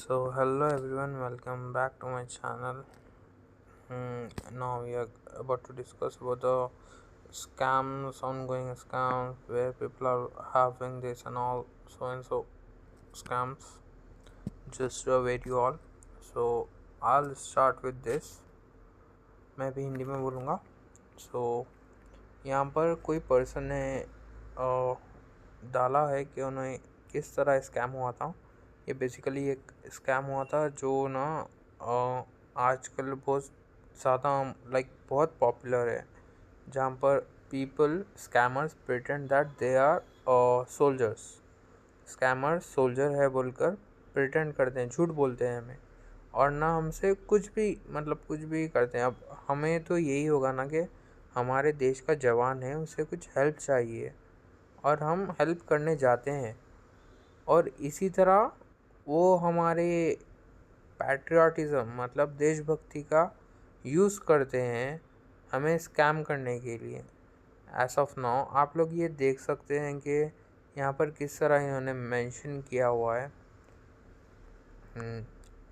So hello everyone, welcome back to my channel. Now we are about to discuss about the scams, ongoing scams, where people are having this and so scams. Just to await you all. So I'll start with this. मैं भी हिंदी में बोलूँगा. So यहाँ पर कोई person ने डाला है कि उन्हें किस तरह स्कैम हुआ था. ये बेसिकली एक स्कैम हुआ था जो ना आजकल बहुत ज़्यादा बहुत पॉपुलर है, जहाँ पर people scammers pretend that they are soldiers. Scammer soldier है बोलकर प्रिटेंड करते हैं, झूठ बोलते हैं हमें, और ना हमसे कुछ भी करते हैं. अब हमें तो यही होगा ना कि हमारे देश का जवान है, उसे कुछ हेल्प चाहिए और हम हेल्प करने जाते हैं, और इसी तरह वो हमारे पैट्रियाटिज़म देशभक्ति का यूज़ करते हैं हमें स्कैम करने के लिए. एज ऑफ नाउ आप लोग ये देख सकते हैं कि यहाँ पर किस तरह इन्होंने मेंशन किया हुआ है.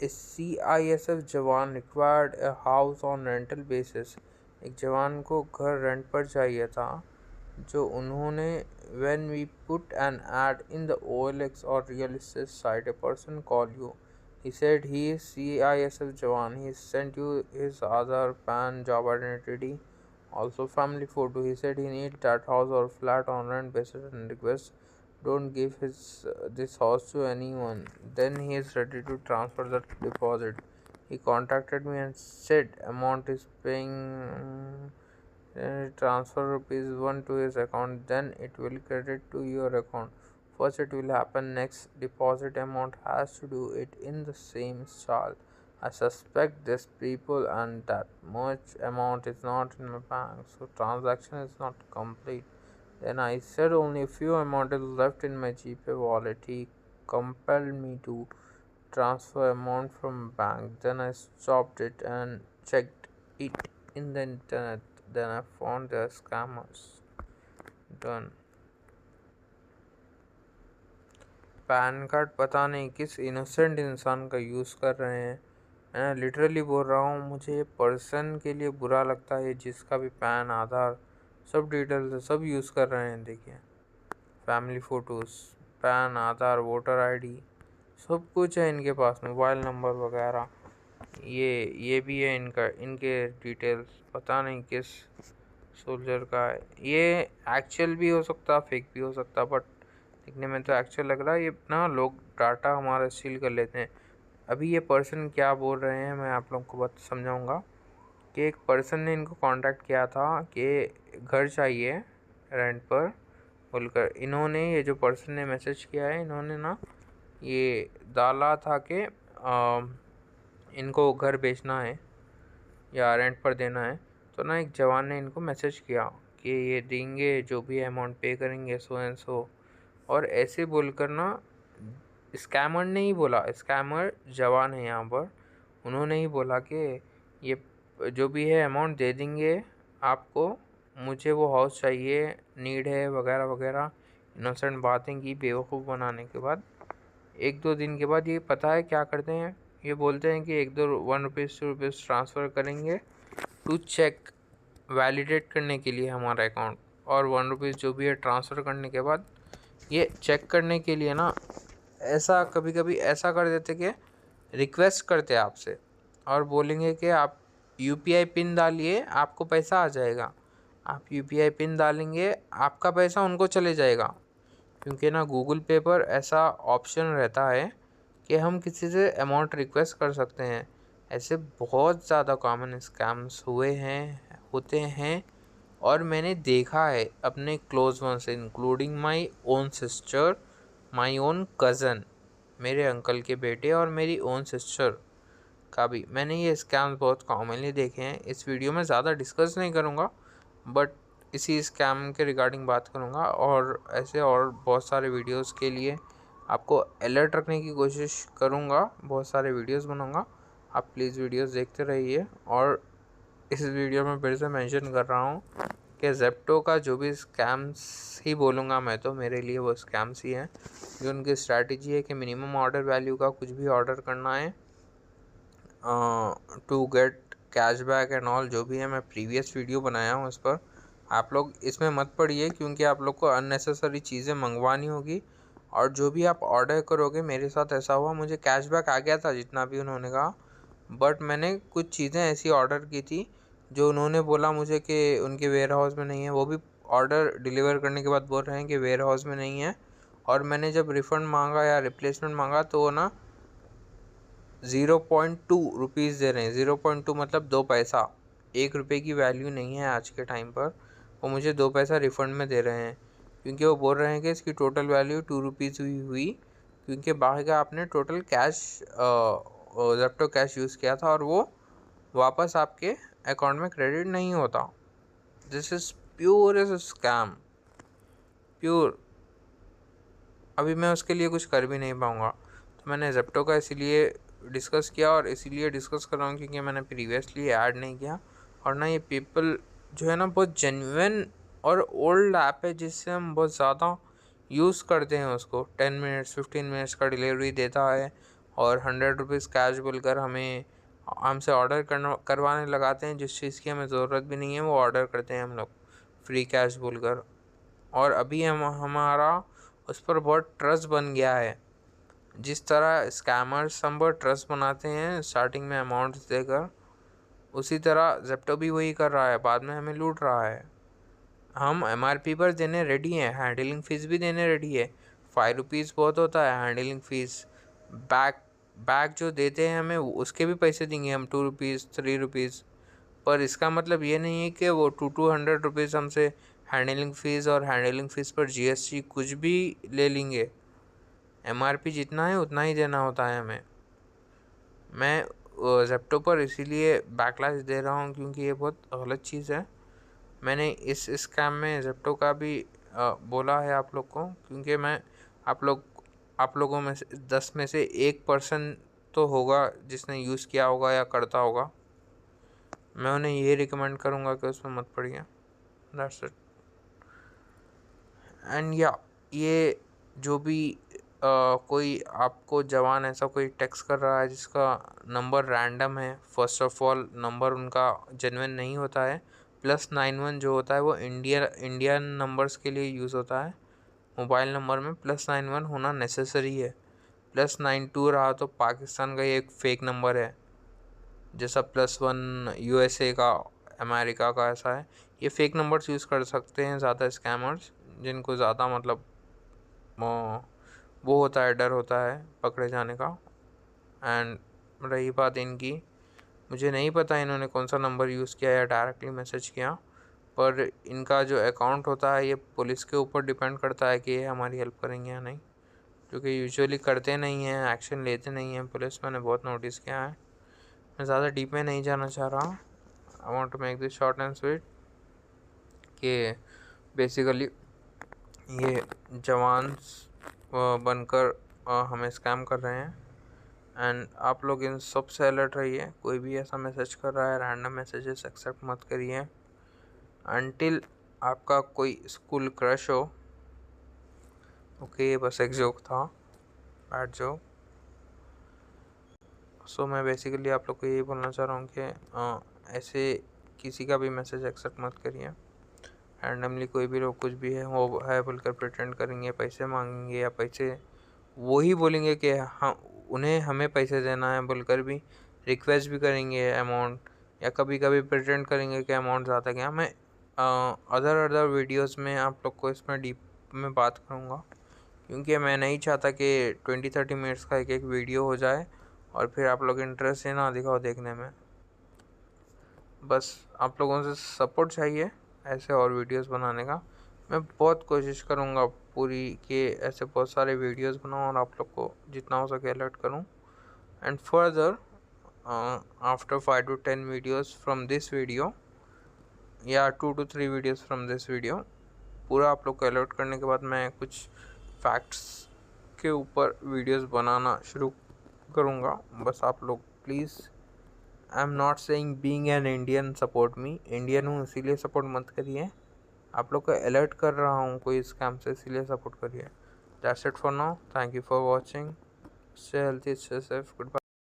CISF जवान required a house on rental basis. एक जवान को घर रेंट पर चाहिए था, जो उन्होंने when we put an ad in the OLX or real estate site, a person called you. He said he is CISF Jawan. He sent you his Aadhaar, PAN, job identity, also family photo. He said he needs that house or flat on rent basis and request don't give this house to anyone. Then he is ready to transfer the deposit. He contacted me and said amount is paying. Transfer ₹1 to his account, then it will credit to your account. First it will happen, next deposit amount has to do it in the same style. I suspect these people and that much amount is not in my bank, so transaction is not complete. Then I said only a few amount is left in my GPay wallet. He compelled me to transfer amount from bank. Then I stopped it and checked it in the internet. Then I found the scammers. Done. Pan card पता नहीं किस innocent इंसान का use कर रहे हैं. मैं literally बोल रहा हूँ, मुझे ये पर्सन के लिए बुरा लगता है जिसका भी पैन, आधार, सब डिटेल्स है, सब यूज़ कर रहे हैं. देखिए, फैमिली फ़ोटोज़, पैन, आधार, वोटर आईडी, सब कुछ है इनके पास, मोबाइल नंबर वगैरह. ये भी है इनके डिटेल्स. पता नहीं किस सोल्जर का है. ये एक्चुअल भी हो सकता, फेक भी हो सकता, बट दिखने में तो एक्चुअल लग रहा है. ये ना लोग डाटा हमारा सील कर लेते हैं. अभी ये पर्सन क्या बोल रहे हैं मैं आप लोगों को बात समझाऊंगा. कि एक पर्सन ने इनको कांटेक्ट किया था कि घर चाहिए रेंट पर बोलकर. इन्होंने, ये जो पर्सन ने मैसेज किया है, इन्होंने ना ये डाला था कि इनको घर बेचना है या रेंट पर देना है. तो ना एक जवान ने इनको मैसेज किया कि ये देंगे, जो भी अमाउंट पे करेंगे सो एंड सो, और ऐसे बोलकर ना, स्कैमर ने ही बोला, स्कैमर जवान है यहाँ पर, उन्होंने ही बोला कि ये जो भी है अमाउंट दे देंगे आपको, मुझे वो हाउस चाहिए, नीड है वगैरह वगैरह. इनोसेंट बातें की बेवकूफ़ बनाने के बाद 1-2 दिन के बाद ये पता है क्या करते हैं. ये बोलते हैं कि 1-2 ₹1 2 ट्रांसफ़र करेंगे टू चेक, वैलिडेट करने के लिए हमारा अकाउंट, और ₹1 जो भी है ट्रांसफ़र करने के बाद ये चेक करने के लिए ना, ऐसा कभी कभी ऐसा कर देते कि रिक्वेस्ट करते आपसे और बोलेंगे कि आप UPI पिन डालिए, आपको पैसा आ जाएगा. आप UPI पिन डालेंगे, आपका पैसा उनको चले जाएगा. क्योंकि ना गूगल पे पर ऐसा ऑप्शन रहता है कि हम किसी से अमाउंट रिक्वेस्ट कर सकते हैं. ऐसे बहुत ज़्यादा कॉमन स्कैम्स होते हैं, और मैंने देखा है अपने क्लोज वन से, including my own sister, my own cousin, मेरे अंकल के बेटे और मेरी ओन सिस्टर का भी मैंने ये स्कैम्स बहुत कॉमनली देखे हैं. इस वीडियो में ज़्यादा डिस्कस नहीं करूँगा, बट इसी स्कैम के रिगार्डिंग बात करूँगा, और ऐसे और बहुत सारे वीडियोस के लिए आपको अलर्ट रखने की कोशिश करूँगा. बहुत सारे वीडियोस बनाऊँगा, आप प्लीज़ वीडियोस देखते रहिए. और इस वीडियो में फिर से मेंशन कर रहा हूँ कि ज़ेप्टो का जो भी स्कैम्स ही बोलूँगा मैं, तो मेरे लिए वो स्कैम्स ही हैं। जो उनकी स्ट्रैटेजी है कि मिनिमम ऑर्डर वैल्यू का कुछ भी ऑर्डर करना है to get cashback and all, जो भी है। मैं प्रीवियस वीडियो बनाया हूँ इस पर, आप लोग इसमें मत पड़िए, क्योंकि आप लोग को अननेसेसरी चीज़ें मंगवानी होगी। और जो भी आप ऑर्डर करोगे, मेरे साथ ऐसा हुआ, मुझे कैशबैक आ गया था जितना भी उन्होंने कहा, बट मैंने कुछ चीज़ें ऐसी ऑर्डर की थी जो उन्होंने बोला मुझे कि उनके वेयर हाउस में नहीं है। वो भी ऑर्डर डिलीवर करने के बाद बोल रहे हैं कि वेयर हाउस में नहीं है। और मैंने जब रिफ़ंड मांगा या रिप्लेसमेंट मांगा, तो वो ना 0.2 रुपीज़ दे रहे हैं। 0.2 मतलब 2 पैसा, 1 रुपये की वैल्यू नहीं है आज के टाइम पर। वो मुझे 2 पैसा रिफ़ंड में दे रहे हैं, क्योंकि वो बोल रहे हैं कि इसकी टोटल वैल्यू 2 रुपीज़ हुई, क्योंकि बाहर का आपने total cash Zepto cash use किया था, और वो वापस आपके अकाउंट में क्रेडिट नहीं होता। This is pure is scam, pure. अभी मैं उसके लिए कुछ कर भी नहीं पाऊँगा। तो मैंने ज़ेप्टो का इसीलिए डिस्कस किया, और इसीलिए डिस्कस कर रहा हूँ क्योंकि मैंने प्रीवियसली ऐड नहीं किया। और ना ये पीपल जो है ना, बहुत जेन्युइन और ओल्ड ऐप है, जिससे हम बहुत ज़्यादा यूज़ करते हैं उसको। 10 मिनट्स 15 मिनट्स का डिलीवरी देता है, और 100 रुपीज़ कैश बोलकर हमसे ऑर्डर करवाने लगाते हैं, जिस चीज़ की हमें ज़रूरत भी नहीं है, वो ऑर्डर करते हैं हम लोग फ्री कैश बोलकर। और अभी हमारा उस पर बहुत ट्रस्ट बन गया है। जिस तरह स्कैमर्स हम पर ट्रस्ट बनाते हैं स्टार्टिंग में अमाउंट्स देकर, उसी तरह ज़ेप्टो भी वही कर रहा है, बाद में हमें लूट रहा है। हम MRP पर देने रेडी हैं, हैंडलिंग फ़ीस भी देने रेडी है। 5 रुपीज़ बहुत होता है हैंडलिंग फ़ीस। बैक बैक जो देते हैं हमें, उसके भी पैसे देंगे हम, 2 रुपीज़ 3 रुपीज़। पर इसका मतलब ये नहीं है कि वो 200 रुपीज़ हमसे हैंडलिंग फ़ीस, और हैंडलिंग फ़ीस पर GST कुछ भी ले लेंगे। MRP जितना है उतना ही देना होता है हमें। मैं ज़ेप्टो पर इसीलिए बैकलैश दे रहा हूँ, क्योंकि ये बहुत गलत चीज़ है। मैंने इस स्कैम में ज़ेप्टो का भी बोला है आप लोग को, क्योंकि मैं आप लोगों में से 10 में से 1% तो होगा जिसने यूज़ किया होगा या करता होगा। मैं उन्हें ये रिकमेंड करूँगा कि उसमें मत पड़िए। That's it. एंड या ये जो भी कोई आपको जवान ऐसा कोई टेक्स्ट कर रहा है जिसका नंबर रैंडम है, फर्स्ट ऑफ ऑल नंबर उनका जेन्युइन नहीं होता है। +91 जो होता है वो इंडियन नंबर्स के लिए यूज़ होता है। मोबाइल नंबर में +91 होना नेसेसरी है। +92 रहा तो पाकिस्तान का ही एक फ़ेक नंबर है, जैसा +1 USA का, अमेरिका का ऐसा है। ये फ़ेक नंबर्स यूज़ कर सकते हैं ज़्यादा स्कैमर्स, जिनको ज़्यादा मतलब वो होता है, डर होता है पकड़े जाने का। एंड रही बात इनकी, मुझे नहीं पता इन्होंने कौन सा नंबर यूज़ किया या डायरेक्टली मैसेज किया, पर इनका जो अकाउंट होता है ये पुलिस के ऊपर डिपेंड करता है कि ये हमारी हेल्प करेंगे या नहीं, क्योंकि यूजुअली करते नहीं हैं, एक्शन लेते नहीं हैं पुलिस। मैंने बहुत नोटिस किया है। मैं ज़्यादा डीप में नहीं जाना चाह रहा। I want to make this short and sweet कि बेसिकली ये जवान्स बनकर हमें स्कैम कर रहे हैं। एंड आप लोग इन सब से अलर्ट रहिए। कोई भी ऐसा मैसेज कर रहा है, रैंडम मैसेजेस एक्सेप्ट मत करिए अनटिल आपका कोई स्कूल क्रश हो। ओके, बस एक जोक था, बैड जोक। सो मैं बेसिकली आप लोग को यही बोलना चाह रहा हूँ कि ऐसे किसी का भी मैसेज एक्सेप्ट मत करिए। रैंडमली कोई भी लोग कुछ भी है वो है बोलकर प्रिटेंड करेंगे, पैसे मांगेंगे, या पैसे वही बोलेंगे कि हाँ उन्हें हमें पैसे देना है बोलकर भी रिक्वेस्ट भी करेंगे अमाउंट, या कभी कभी प्रिटेंड करेंगे कि अमाउंट ज़्यादा गया। मैं अदर वीडियोस में आप लोग को इसमें डीप में बात करूँगा, क्योंकि मैं नहीं चाहता कि 20-30 मिनट्स का एक वीडियो हो जाए और फिर आप लोग इंटरेस्ट ही ना दिखाओ देखने में। बस आप लोगों से सपोर्ट चाहिए ऐसे और वीडियोस बनाने का। मैं बहुत कोशिश करूँगा पूरी कि ऐसे बहुत सारे वीडियोस बनाऊँ और आप लोग को जितना हो सके अलर्ट करूँ। And further after 5 to 10 videos from this video, या 2 to 3 videos from this video, पूरा आप लोग को अलर्ट करने के बाद मैं कुछ फैक्ट्स के ऊपर वीडियोस बनाना शुरू करूँगा। बस आप लोग please, I am not saying being an Indian support me, Indian हूँ इसीलिए सपोर्ट मत करिए। आप लोग को अलर्ट कर रहा हूँ कोई स्कैम से, इसीलिए सपोर्ट करिए। That's it for now, thank you for watching, stay healthy, stay safe, good bye.